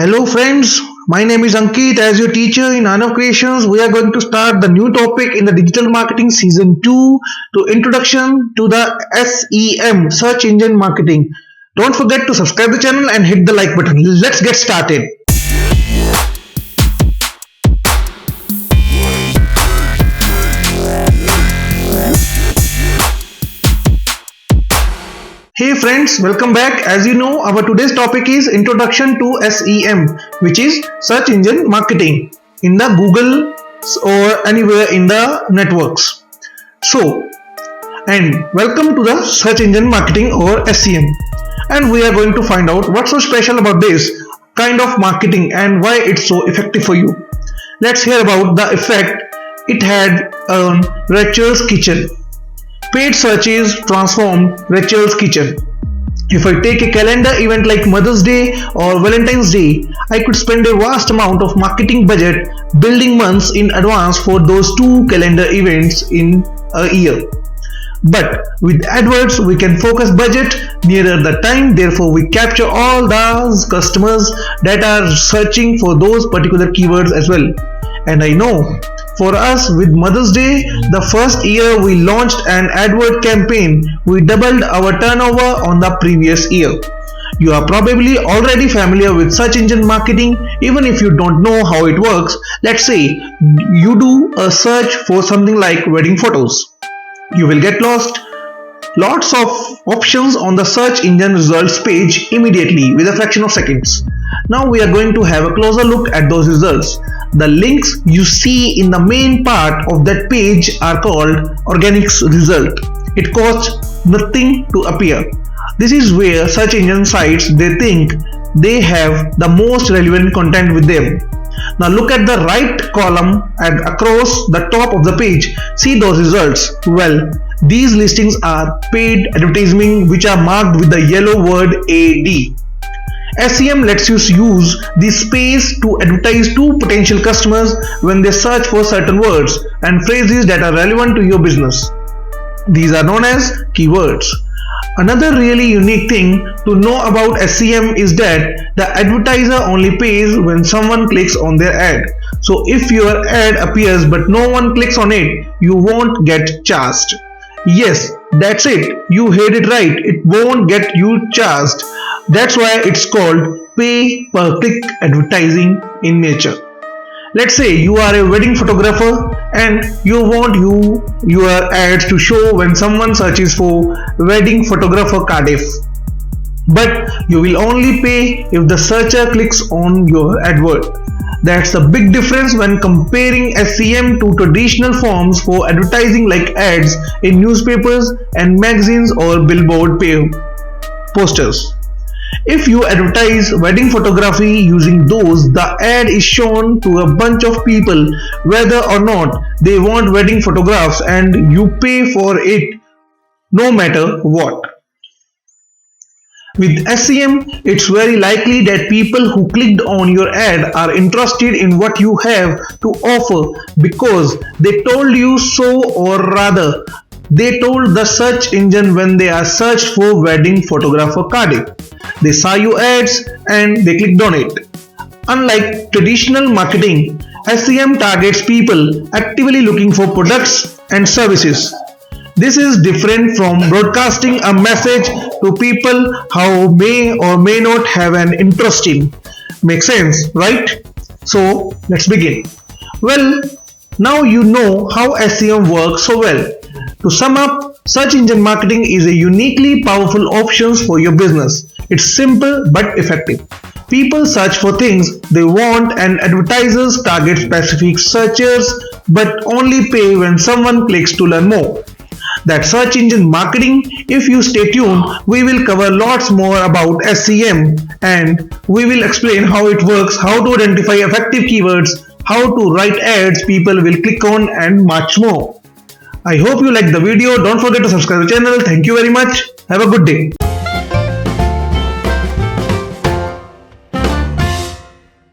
Hello friends, my name is Ankit. As your teacher in Aanav Creations, we are going to start the new topic in the digital marketing season 2 to introduction to the SEM search engine marketing. Don't forget to subscribe the channel and hit the like button. Let's get started. Hey friends, welcome back. As you know, our today's topic is Introduction to SEM, which is Search Engine Marketing in the Google or anywhere in the networks. And welcome to the Search Engine Marketing or SEM. And we are going to find out what's so special about this kind of marketing and why it's so effective for you. Let's hear about the effect it had on Rachel's Kitchen. Paid searches transformed Rachel's Kitchen. If I take a calendar event like Mother's Day or Valentine's Day, I could spend a vast amount of marketing budget building months in advance for those two calendar events in a year. But with AdWords, we can focus budget nearer the time, therefore we capture all those customers that are searching for those particular keywords as well. And I know for us with Mother's Day, the first year we launched an AdWord campaign, we doubled our turnover on the previous year. You are probably already familiar with search engine marketing. Even if you don't know how it works, let's say you do a search for something like wedding photos. You will get lots of options on the search engine results page immediately with a fraction of seconds. Now we are going to have a closer look at those results. The links you see in the main part of that page are called organic result. It costs nothing to appear. This is where search engine sites they think they have the most relevant content with them. Now look at the right column and across the top of the page. See those results. Well, these listings are paid advertising which are marked with the yellow word AD. SEM lets you use this space to advertise to potential customers when they search for certain words and phrases that are relevant to your business. These are known as keywords. Another really unique thing to know about SEM is that the advertiser only pays when someone clicks on their ad. So if your ad appears but no one clicks on it, you won't get charged. Yes, that's it. You heard it right. It won't get you charged. That's why it's called pay per click advertising in nature. Let's say you are a wedding photographer and you want your ads to show when someone searches for wedding photographer Cardiff. But you will only pay if the searcher clicks on your advert. That's the big difference when comparing SEM to traditional forms for advertising like ads in newspapers and magazines or billboard posters. If you advertise wedding photography using those, the ad is shown to a bunch of people whether or not they want wedding photographs and you pay for it no matter what. With SEM, it's very likely that people who clicked on your ad are interested in what you have to offer because they told you so, or rather, they told the search engine when they are searched for wedding photographer Cardiff. They saw your ads and they clicked on it. Unlike traditional marketing, SEM targets people actively looking for products and services. This is different from broadcasting a message to people who may or may not have an interest in. Makes sense, right? So let's begin. Well, now you know how SEM works so well. To sum up, search engine marketing is a uniquely powerful option for your business. It's simple but effective. People search for things they want and advertisers target specific searchers but only pay when someone clicks to learn more. That's search engine marketing. If you stay tuned, we will cover lots more about SEM and we will explain how it works, how to identify effective keywords, how to write ads people will click on and much more. I hope you liked the video. Don't forget to subscribe to the channel. Thank you very much. Have a good day.